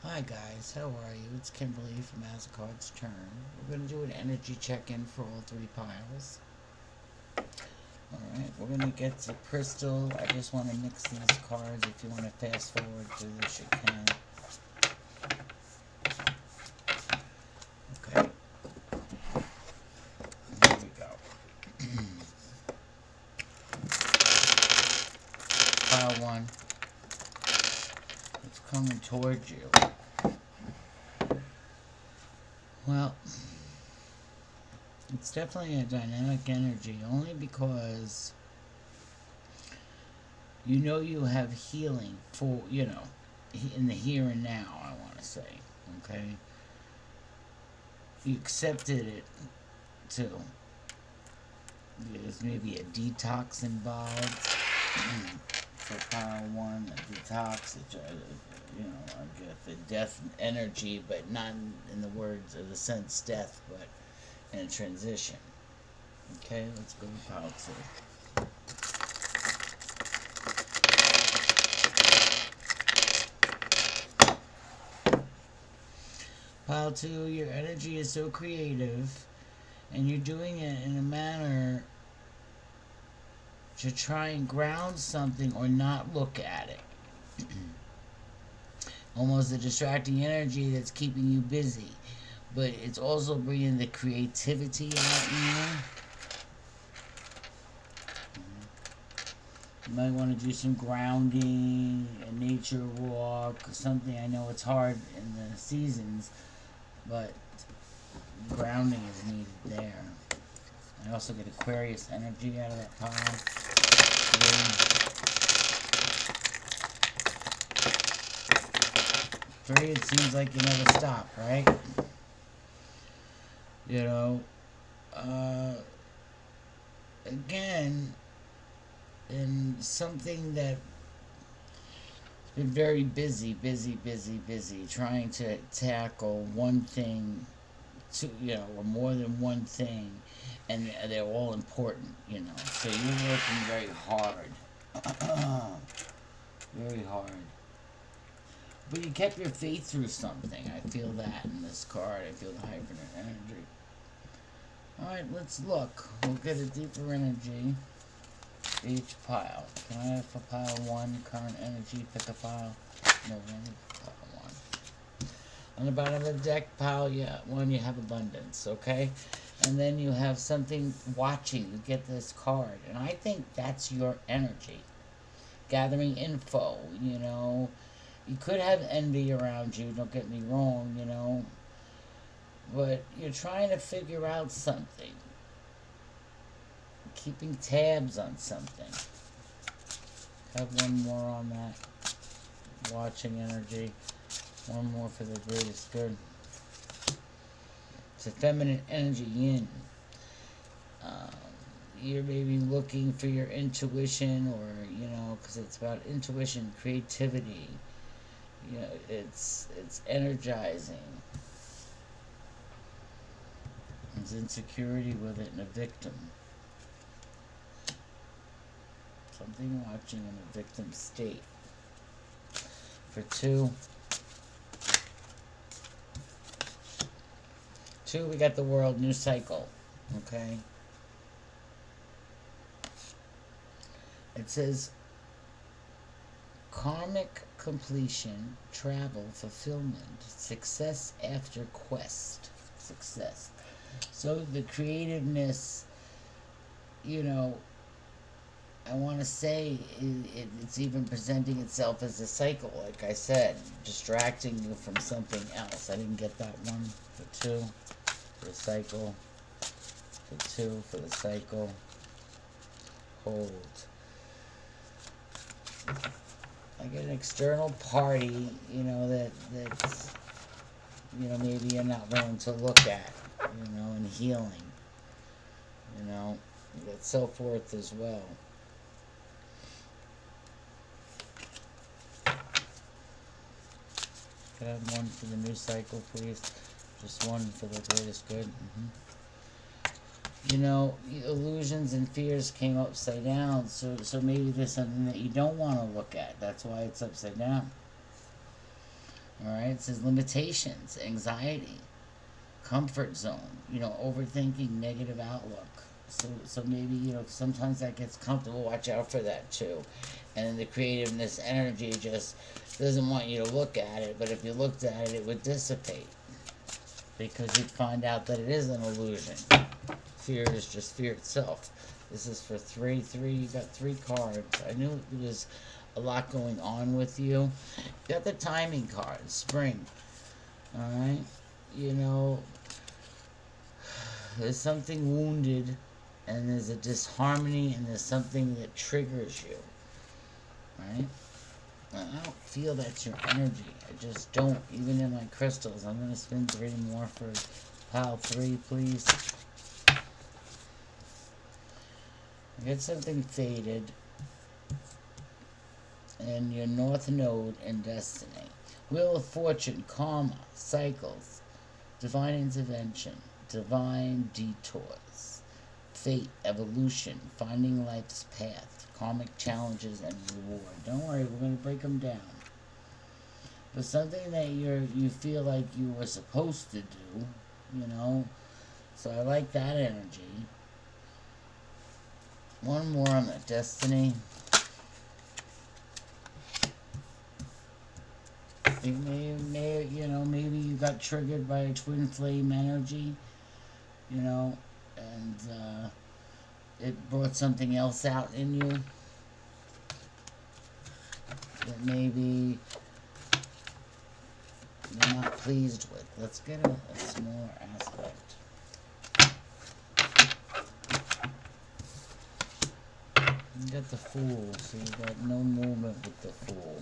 Hi guys, how are you? It's Kimberly from As a Card's Turn. We're going to do an energy check-in for all three piles. Alright, we're going to get to crystal. I just want to mix these cards. If you want to fast forward through this, you can. Okay, here we go. Pile 1. It's coming towards you. Well, it's definitely a dynamic energy, only because you know you have healing for, in the here and now, I want to say. Okay? You accepted it too. There's maybe a detox involved. For pile 1, a detox, I get the death energy, but not in the words of the sense death, but in a transition. Okay, let's go to pile 2. Pile 2, your energy is so creative, and you're doing it in a manner to try and ground something or not look at it. Almost a distracting energy that's keeping you busy, but it's also bringing the creativity out in you. You might want to do some grounding, a nature walk, something. I know it's hard in the seasons, but grounding is needed there. I also get Aquarius energy out of that pile. 3, it seems like you never stop, right? You know, again, in something that been very busy, trying to tackle one thing, or more than one thing, and they're all important, So you're working very hard, very hard. But you kept your faith through something. I feel that in this card. I feel the hyphen energy. All right, let's look. We'll get a deeper energy. Each pile. Can I have for pile 1 current energy? Pick a pile. No, only pile 1. On the bottom of the deck, pile 1, you have abundance, okay? And then you have something watching. You get this card. And I think that's your energy. Gathering info, You could have envy around you, don't get me wrong, But you're trying to figure out something. Keeping tabs on something. Have one more on that. Watching energy. One more for the greatest good. It's a feminine energy, yin. You're maybe looking for your intuition, or because it's about intuition, creativity. It's energizing. There's insecurity with it, and a victim. Something watching in a victim state. For 2, we got the world, new cycle. Okay? It says karmic completion, travel, fulfillment, success after quest. Success. So the creativeness, I want to say it's even presenting itself as a cycle, like I said, distracting you from something else. I didn't get that one. For 2, for the cycle. For 2, for the cycle. Hold. I get an external party, that's, maybe you're not willing to look at, and healing. You get self-worth as well. Can I have one for the new cycle, please? Just one for the greatest good. Illusions and fears came upside down, so maybe there's something that you don't want to look at. That's why it's upside down. Alright, it says limitations, anxiety, comfort zone, overthinking, negative outlook. So maybe, sometimes that gets comfortable. Watch out for that too. And then the creativeness energy just doesn't want you to look at it, but if you looked at it, it would dissipate. Because you'd find out that it is an illusion. Fear is just fear itself. This is for 3. You got 3 cards. I knew there was a lot going on with you. You got the timing card, spring. Alright? There's something wounded, and there's a disharmony, and there's something that triggers you. Right? I don't feel that's your energy. I just don't. Even in my crystals. I'm going to spin 3 more for pile 3, please. I get something faded. And your North Node and Destiny. Wheel of Fortune, Karma, Cycles, Divine Intervention, Divine Detours, Fate, Evolution, Finding Life's Path, Karmic Challenges, and Reward. Don't worry, we're going to break them down. But something that you feel like you were supposed to do, So I like that energy. One more on the Destiny. Maybe you got triggered by a twin flame energy, and it brought something else out in you that maybe you're not pleased with. Let's get a smaller aspect. You got the Fool, so you got no movement with the Fool.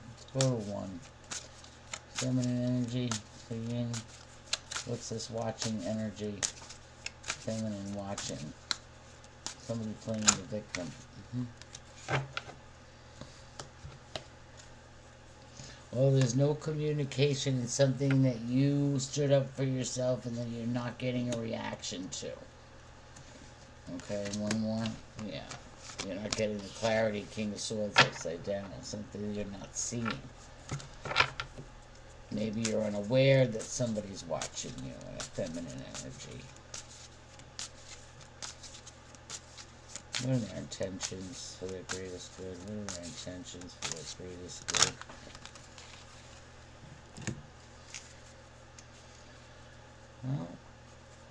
Let's go to 1. Feminine energy, yin. What's this watching energy? Feminine watching. Somebody playing the victim. Well, there's no communication. It's something that you stood up for yourself and then you're not getting a reaction to. Okay, one more. Yeah. You're not getting the clarity. King of Swords upside down. Something you're not seeing. Maybe you're unaware that somebody's watching you in a feminine energy. What are their intentions for their greatest good? What are their intentions for their greatest good? Well,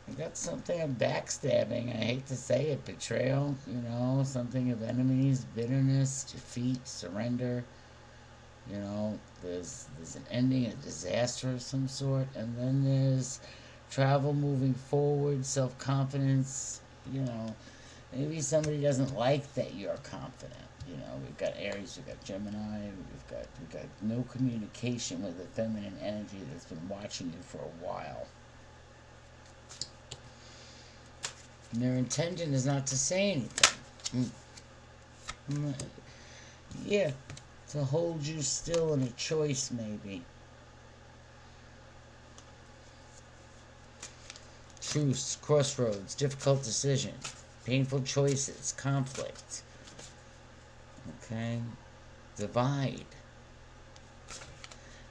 I got something of backstabbing. I hate to say it. Betrayal, something of enemies, bitterness, defeat, surrender. There's an ending, a disaster of some sort. And then there's travel, moving forward, self-confidence. Maybe somebody doesn't like that you're confident. We've got Aries, we've got Gemini, we've got no communication with the feminine energy that's been watching you for a while. And their intention is not to say anything. Yeah, to hold you still in a choice, maybe. Truce, crossroads, difficult decision, painful choices, conflict. Okay? Divide.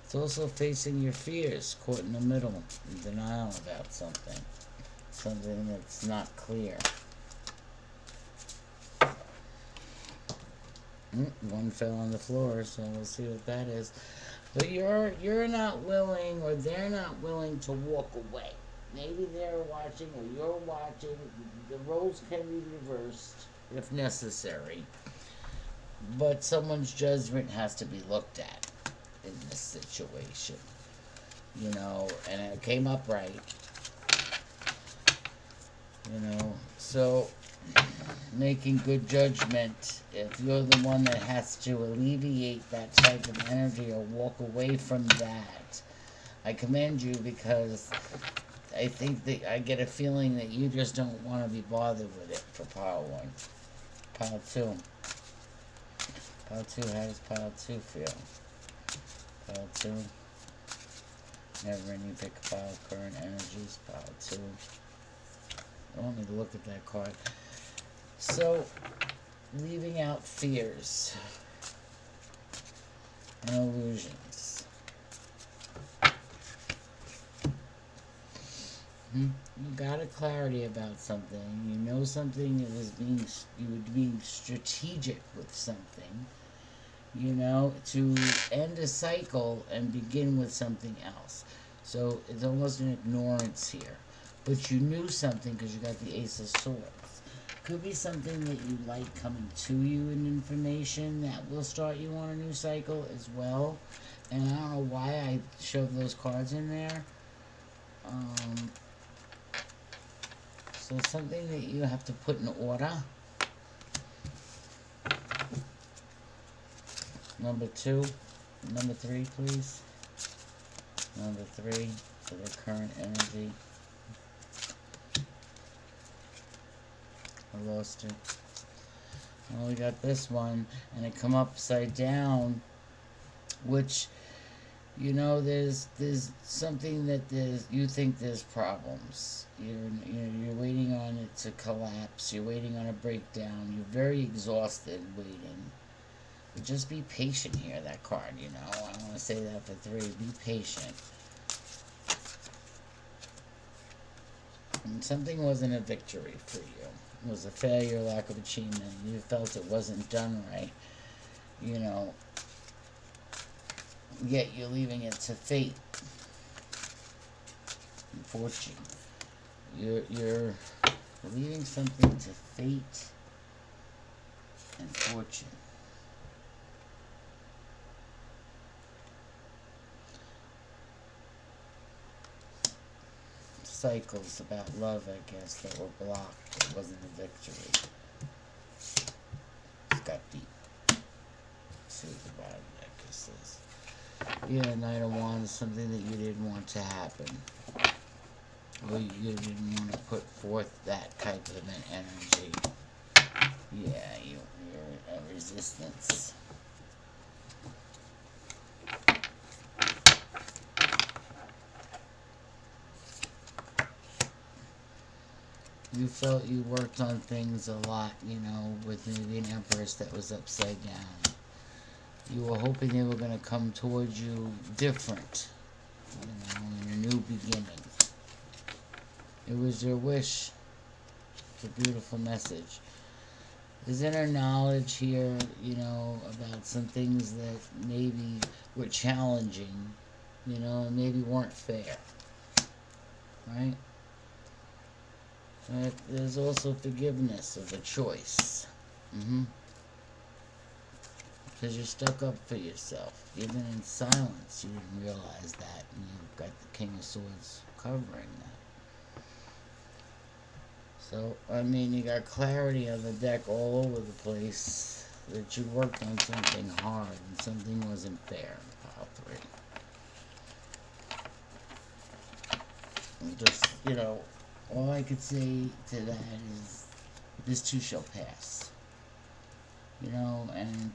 It's also facing your fears, caught in the middle, in denial about something. Something that's not clear. One fell on the floor, so we'll see what that is. But you're not willing, or they're not willing to walk away. Maybe they're watching, or you're watching. The roles can be reversed if necessary. But someone's judgment has to be looked at in this situation. And it came up right. So making good judgment, if you're the one that has to alleviate that type of energy or walk away from that, I commend you, because I think that I get a feeling that you just don't want to be bothered with it for pile 1. Pile 2. Pile 2, how does pile 2 feel? Pile 2. Never ending pick a pile, current energies, pile 2. I want me to look at that card. So, leaving out fears. and illusions. You got a clarity about something. You know something is being, you would be strategic with something, you know, to end a cycle and begin with something else. So it's almost an ignorance here. But you knew something because you got the Ace of Swords. Could be something that you like coming to you in information that will start you on a new cycle as well. And I don't know why I shoved those cards in there. So something that you have to put in order. Number 2. Number 3, please. Number 3 for the current energy. I lost it. Well, we got this one, and it come upside down, which, you know, there's something that you think there's problems. You're waiting on it to collapse. You're waiting on a breakdown. You're very exhausted waiting. But just be patient here, that card, you know. I want to say that for 3. Be patient. And something wasn't a victory for you. It was a failure, lack of achievement. You felt it wasn't done right. You know, yet you're leaving it to fate and fortune. You're leaving something to fate and fortune. Cycles about love, I guess, that were blocked. It wasn't a victory. It's got deep. See the bottom of that, guess this. Yeah, Knight of Wands, something that you didn't want to happen. Or you didn't want to put forth that type of an energy. Yeah, you're at resistance. You felt you worked on things a lot, you know, with maybe an Empress that was upside down. You were hoping they were going to come towards you different, you know, in a new beginning. It was your wish. It's a beautiful message. There's inner knowledge here, you know, about some things that maybe were challenging, you know, and maybe weren't fair. Right? But there's also forgiveness of the choice. Because you're stuck up for yourself. Even in silence, you didn't realize that. And you've got the King of Swords covering that. So, I mean, you got clarity on the deck all over the place. That you worked on something hard and something wasn't fair in pile 3. And just, you know, all I could say to that is, this too shall pass. You know, and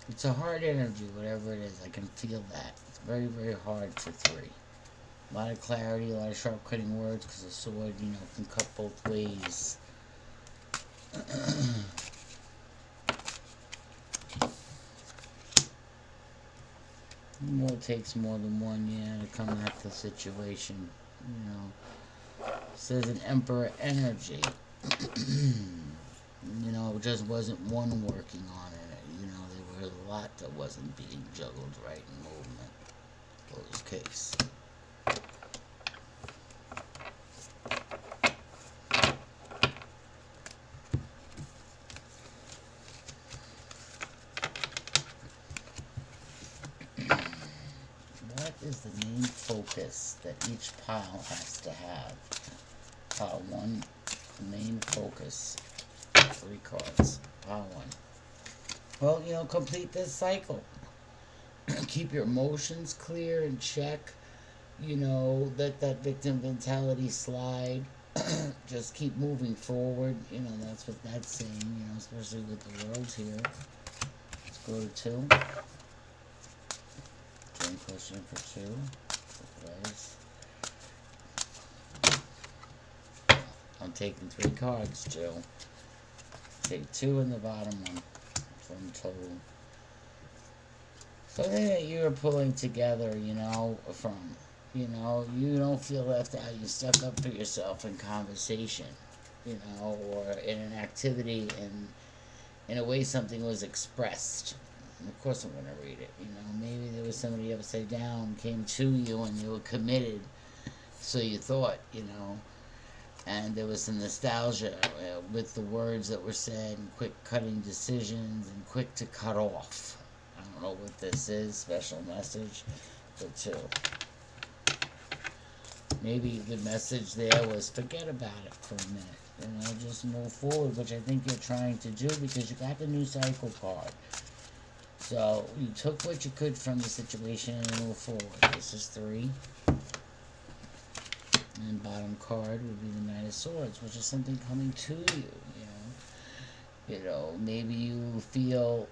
it's a hard energy, whatever it is. I can feel that. It's very, very hard for 3. A lot of clarity, a lot of sharp cutting words, because the sword, you know, can cut both ways. More takes more than one, yeah, to come at the situation, you know. Says an Emperor energy. You know, it just wasn't one working on it. You know, there was a lot that wasn't being juggled right in movement. Close case. What is the main focus that each pile has to have? Pile 1, main focus. 3 cards. Pile 1. Well, you know, complete this cycle. Keep your emotions clear and check. You know, let that victim mentality slide. Just keep moving forward. You know, that's what that's saying, you know, especially with the world here. Let's go to 2. Join question for 2. Surprise. I'm taking 3 cards, Joe. Okay, 2 in the bottom one from total. Something that you're pulling together, from, you don't feel left out. You stuck up for yourself in conversation, or in an activity, and in a way something was expressed. And of course I'm going to read it. Maybe there was somebody upside down came to you and you were committed, so you thought, and there was some nostalgia with the words that were said, and quick cutting decisions, and quick to cut off. I don't know what this is, special message, but two. Maybe the message there was forget about it for a minute, just move forward, which I think you're trying to do because you got the new cycle card. So you took what you could from the situation and moved forward. This is 3. And bottom card would be the Knight of Swords, which is something coming to you, maybe you feel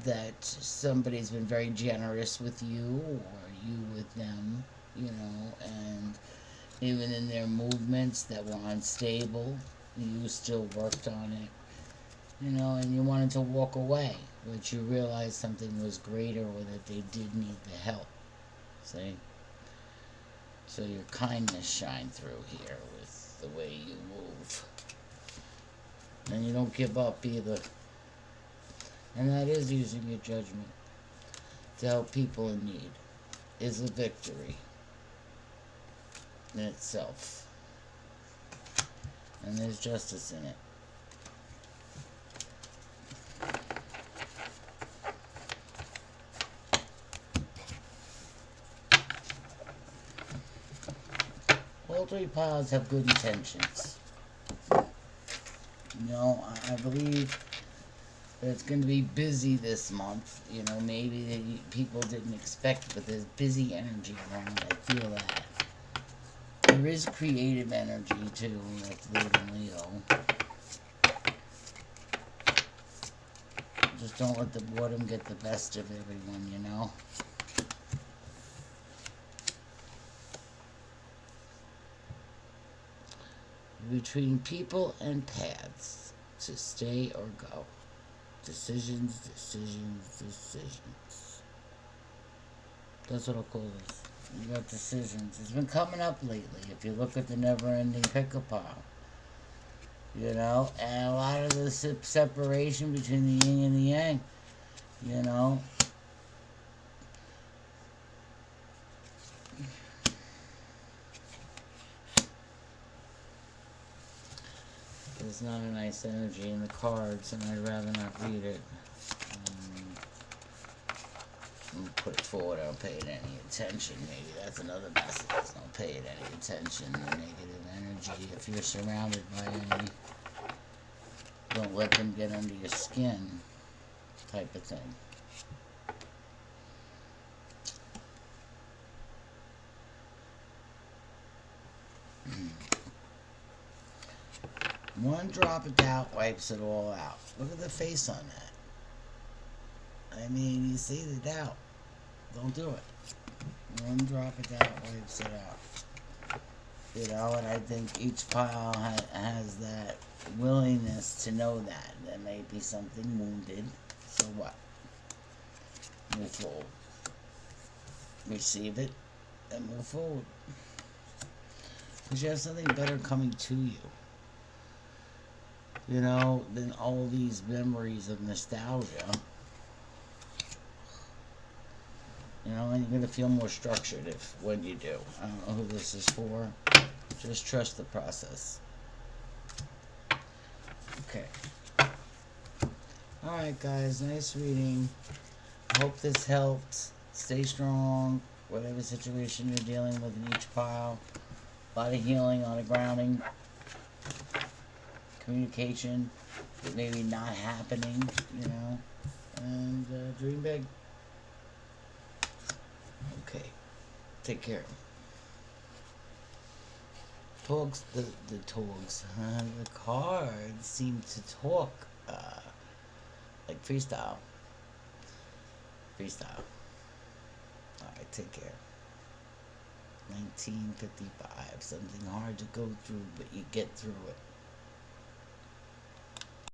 that somebody's been very generous with you, or you with them, and even in their movements that were unstable, you still worked on it, and you wanted to walk away, but you realized something was greater, or that they did need the help. See? So your kindness shine through here with the way you move. And you don't give up either. And that is using your judgment to help people in need. Is a victory in itself. And there's justice in it. All 3 piles have good intentions. I believe that it's going to be busy this month. Maybe that people didn't expect, but there's busy energy around. I feel that. There is creative energy too. That's living Leo. Just don't let the boredom get the best of everyone, Between people and paths, to stay or go. Decisions, decisions, decisions. That's what I'll call this. You got decisions. It's been coming up lately. If you look at the never-ending pick-up pile, and a lot of the separation between the yin and the yang, There's not a nice energy in the cards, and I'd rather not read it. Put it forward, I don't pay it any attention. Maybe that's another message. Don't pay it any attention. The negative energy. If you're surrounded by any, don't let them get under your skin, type of thing. One drop of doubt wipes it all out. Look at the face on that. I mean, you see the doubt. Don't do it. One drop of doubt wipes it out. And I think each pile has that willingness to know that. There may be something wounded. So what? Move forward. Receive it and move forward. Because you have something better coming to you. Than all these memories of nostalgia. And you're going to feel more structured when you do. I don't know who this is for. Just trust the process. Okay. Alright, guys. Nice reading. I hope this helped. Stay strong. Whatever situation you're dealing with in each pile. A lot of healing, a lot of grounding. Communication. That maybe not happening, And dream big. Okay. Take care. Talks, the talks, the cards seem to talk, like freestyle. Freestyle. Alright, take care. 1955. Something hard to go through, but you get through it.